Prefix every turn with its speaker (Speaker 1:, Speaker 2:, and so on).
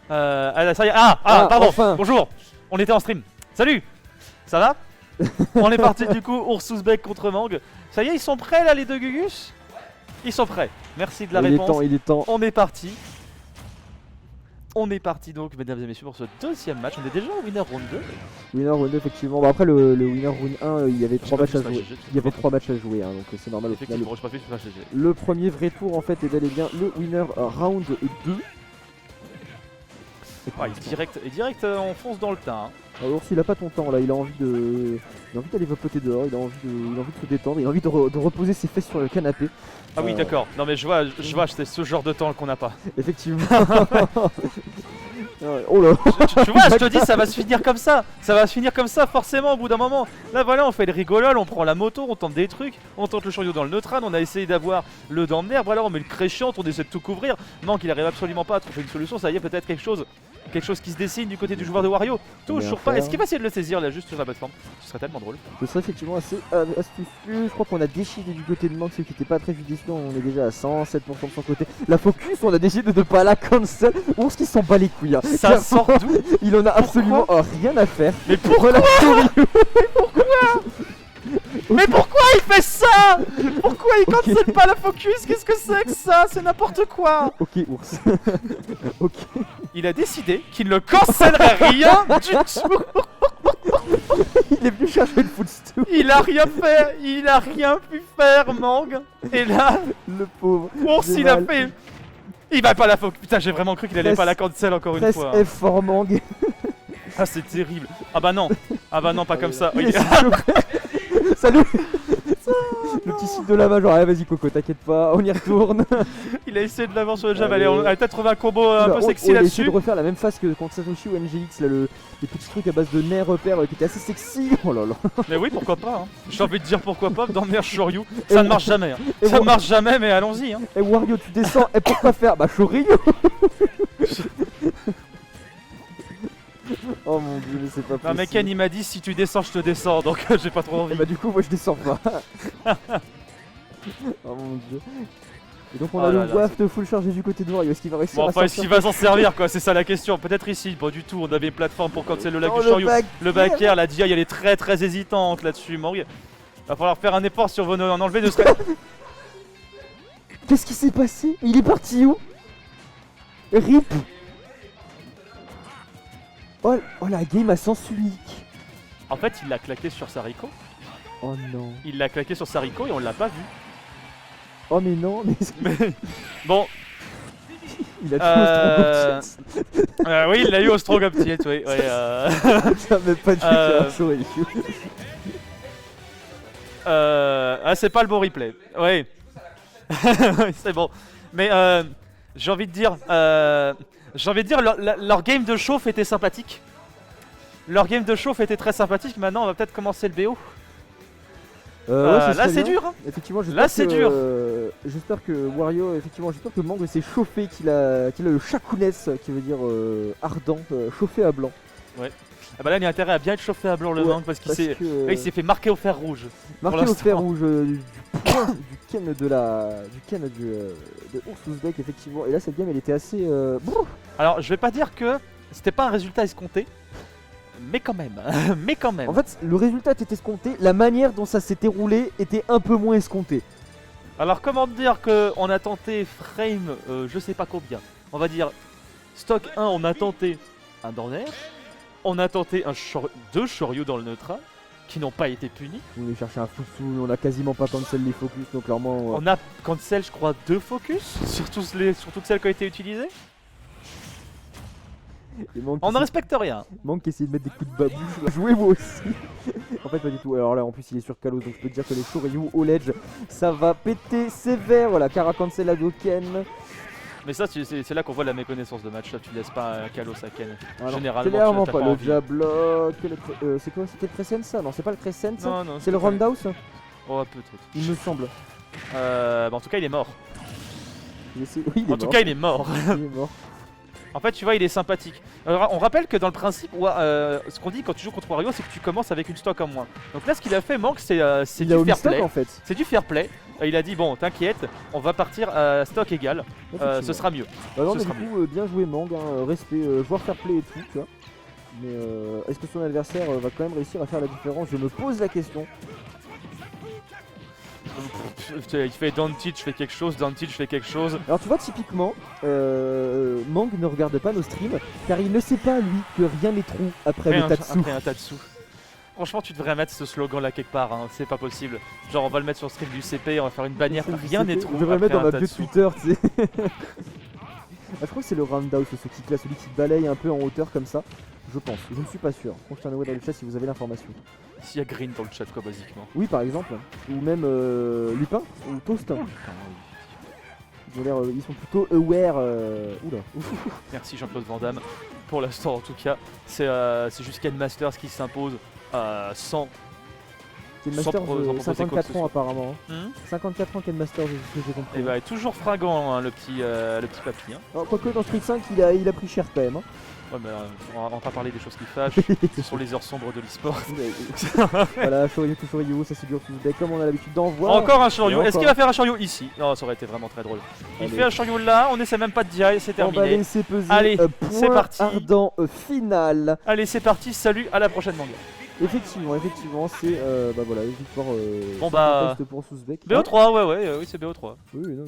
Speaker 1: Ça y est. Pardon,
Speaker 2: enfin.
Speaker 1: Bonjour. On était en stream. Salut. Ça va? On est parti du coup, Ursusbek contre Mang. Ça y est, ils sont prêts là les deux Gugus? Ils sont prêts. Merci de la réponse.
Speaker 2: Il est temps.
Speaker 1: On est parti. On est parti donc, mesdames et messieurs, pour ce deuxième match. On est déjà au winner round 2.
Speaker 2: Winner round 2, effectivement. Bah après, le winner round 1, il y avait 3 matchs à jouer. Il y avait 3 matchs à jouer, hein, donc c'est normal. Au final, le premier vrai tour, en fait, est bel et bien le winner round 2.
Speaker 1: Et direct, on fonce dans le tas. Hein.
Speaker 2: Alors, s'il a pas ton temps là, il a envie d'aller vapoter dehors, il a envie de se détendre, il a envie de reposer ses fesses sur le canapé.
Speaker 1: Ah oui, d'accord. Non mais je vois, c'est ce genre de temps qu'on n'a pas.
Speaker 2: Effectivement. Oh là.
Speaker 1: Tu vois, je te dis, ça va se finir comme ça. Ça va se finir comme ça forcément au bout d'un moment. Là voilà, on fait le rigolol, on prend la moto, on tente des trucs, on tente le chariot dans le neutral, on a essayé d'avoir le dent de herbe, voilà, on met le créchant, on essaie de tout couvrir. Manque, il arrive absolument pas à trouver une solution, ça y est, peut-être quelque chose qui se dessine du côté du joueur de Wario. Toujours pas. Est-ce qu'il va essayer de le saisir là juste sur la plateforme? Ce serait tellement drôle.
Speaker 2: Ce serait effectivement assez astucieux. Je crois qu'on a décidé du côté de Manque, ce qui n'était pas très judicieux. On est déjà à 107% de son côté. La focus, on a décidé de ne pas la cancel. Ours qui s'en bat les couilles. Hein.
Speaker 1: Ça sort d'où?
Speaker 2: Il en a absolument rien à faire.
Speaker 1: Mais pourquoi? Mais pourquoi il fait ça? Pourquoi il cancelle pas la focus? Qu'est-ce que c'est que ça? C'est n'importe quoi.
Speaker 2: Ok ours. Ok.
Speaker 1: Il a décidé qu'il ne cancellerait rien du tout.
Speaker 2: Il est venu chercher le footstool.
Speaker 1: Il a rien fait. Il a rien pu faire, Mang. Et là,
Speaker 2: le pauvre
Speaker 1: Ours il a fait. Il va pas la focus. Putain, j'ai vraiment cru qu'il allait pas la cancel encore une fois.
Speaker 2: Press F for Mang.
Speaker 1: Ah c'est terrible. Ah bah non, pas comme ça.
Speaker 2: Oui. Salut. Le petit site de lava, genre, allez, vas-y Coco, t'inquiète pas, on y retourne.
Speaker 1: Il a essayé de l'avoir sur le jab, allez, on a peut-être trouvé un combo un peu sexy là-dessus. Il a essayé
Speaker 2: de refaire la même phase que contre Satoshi ou NGX, là, les petits trucs à base de nerfs repères qui étaient assez sexy. Oh là là.
Speaker 1: Mais oui, pourquoi pas, hein. J'ai envie de dire pourquoi pas, dans Nerf Shoryu, ça ne marche jamais. Hein. Ça ne marche jamais, mais allons-y. Hein.
Speaker 2: Et Wario, tu descends, et pourquoi faire? Bah Shoryu. Oh mon dieu, mais c'est pas possible.
Speaker 1: Non mais Ken il m'a dit si tu descends je te descends, donc j'ai pas trop envie.
Speaker 2: Et bah du coup moi je descends pas. Oh mon dieu. Et donc on a le waft full chargé du côté de Wario, est-ce qu'il va réussir à
Speaker 1: enfin est-ce qu'il va s'en servir quoi, c'est ça la question. Peut-être ici, pas du tout, on avait une plateforme pour cancel le lac du Shoryu. Le back air, la DI elle est très hésitante là-dessus. Mang. Va falloir faire un effort sur vos en enlever de ce.
Speaker 2: Qu'est-ce qui s'est passé? Il est parti où? RIP. Oh la game à sens unique.
Speaker 1: En fait il l'a claqué sur Sariko.
Speaker 2: Oh non.
Speaker 1: Il l'a claqué sur Sariko et on l'a pas vu.
Speaker 2: Oh mais non mais...
Speaker 1: Bon.
Speaker 2: Il a tué au
Speaker 1: oui il l'a eu au strong uptiet, oui.
Speaker 2: Ça m'a pas du tout
Speaker 1: c'est pas le bon replay. Oui. C'est bon. Mais j'ai envie de dire... leur game de chauffe était sympathique. Leur game de chauffe était très sympathique. Maintenant, on va peut-être commencer le BO. Là, c'est dur. Hein.
Speaker 2: Effectivement,
Speaker 1: là, c'est dur.
Speaker 2: J'espère que Wario, effectivement, j'espère que Mang s'est chauffé, qu'il a le chakounès, qui veut dire ardent, chauffé à blanc.
Speaker 1: Ouais. Ah bah là, il a intérêt à bien être chauffé à blanc le Mang parce qu'il s'est fait marquer au fer rouge.
Speaker 2: Marqué au fer rouge du ken de Ursusbek, effectivement. Et là, cette game, elle était assez.
Speaker 1: Alors, je vais pas dire que c'était pas un résultat escompté. Mais quand même,
Speaker 2: En fait, le résultat était escompté, la manière dont ça s'est déroulé était un peu moins escomptée.
Speaker 1: Alors comment dire qu'on a tenté frame, je sais pas combien. On va dire, stock 1, on a tenté un Dorner. On a tenté deux Shoryu dans le neutral, qui n'ont pas été punis.
Speaker 2: On a cherché un footstool, on a quasiment pas cancel les focus, donc clairement...
Speaker 1: On a cancel, je crois, 2 focus, sur toutes celles qui ont été utilisées. On ne respecte rien.
Speaker 2: Manque essayer de mettre des coups de babouche. Jouez vous aussi. En fait pas du tout. Alors là en plus il est sur Kalos, donc je peux te dire que les Shoryu au ledge ça va péter sévère. Voilà, Kara cancel à Doken.
Speaker 1: Mais ça c'est là qu'on voit la méconnaissance de match. Là tu laisses pas Kalos à Ken.
Speaker 2: Alors,
Speaker 1: généralement
Speaker 2: clairement
Speaker 1: tu
Speaker 2: pas.
Speaker 1: le
Speaker 2: jab block. C'est quoi? C'était le Crescent ça? Non c'est pas le Crescent ça.
Speaker 1: Non,
Speaker 2: c'est le Roundhouse.
Speaker 1: Oh peut-être.
Speaker 2: Il me semble.
Speaker 1: En tout cas il est mort.
Speaker 2: Oui, il est mort.
Speaker 1: En tout cas il est mort.
Speaker 2: Il est mort.
Speaker 1: En fait, tu vois, il est sympathique. Alors, on rappelle que dans le principe, ce qu'on dit quand tu joues contre Wario, c'est que tu commences avec une stock en moins. Donc là, ce qu'il a fait, Manque, c'est du fair play.
Speaker 2: En fait.
Speaker 1: C'est du fair play. il a dit bon t'inquiète, on va partir à stock égal, ce sera mieux.
Speaker 2: Bah non, mais du coup, bien joué Mang, hein, respect, joueur fair play et tout, tu vois. Mais est-ce que son adversaire va quand même réussir à faire la différence? Je me pose la question.
Speaker 1: Il fait Dantich, je fais quelque chose, Dantich, je fais quelque chose.
Speaker 2: Alors tu vois typiquement, Mang ne regarde pas nos streams car il ne sait pas lui que rien n'est trou après le Tatsu.
Speaker 1: Après un Tatsu. Franchement tu devrais mettre ce slogan là quelque part, hein. C'est pas possible. Genre on va le mettre sur le stream du CP, on va faire une bannière, rien n'est trou.
Speaker 2: Je devrais le mettre dans ma bio Twitter, tu sais. Je crois que c'est le roundhouse ce kick là, celui qui balaye un peu en hauteur comme ça. Je pense, je ne suis pas sûr. Confirmez-moi dans le chat si vous avez l'information.
Speaker 1: S'il y a Green dans le chat quoi basiquement.
Speaker 2: Oui par exemple, ou même Lupin ou Toast. Ils sont plutôt aware. Oula.
Speaker 1: Merci Jean-Claude Van Damme. Pour l'instant en tout cas, c'est juste Ken Masters qui s'impose à 100.
Speaker 2: Ken Masters 54 ans apparemment. 54 ans Ken Masters, c'est ce que j'ai compris.
Speaker 1: Et bah, il est toujours fringant hein, le petit papy. Hein.
Speaker 2: Alors, quoique dans Street 5 il a pris cher quand même. Hein.
Speaker 1: Ouais mais on va pas parler des choses qui fâchent, ce sont les heures sombres de l'e-sport.
Speaker 2: Voilà, Shoryu to Shoryu, ça c'est dur comme on a l'habitude d'en voir.
Speaker 1: Encore un Shoryu, est-ce qu'il va faire un Shoryu ici? Non, ça aurait été vraiment très drôle. Il fait un Shoryu là, on essaie même pas de dire, c'est terminé.
Speaker 2: On va laisser peser.
Speaker 1: Allez, c'est parti.
Speaker 2: Ardent final.
Speaker 1: Allez, c'est parti, salut, à la prochaine manga.
Speaker 2: Effectivement, c'est bah voilà, victoire
Speaker 1: bon bah
Speaker 2: pour Souzbek.
Speaker 1: BO3, ouais, oui, c'est BO3.
Speaker 2: Oui, non.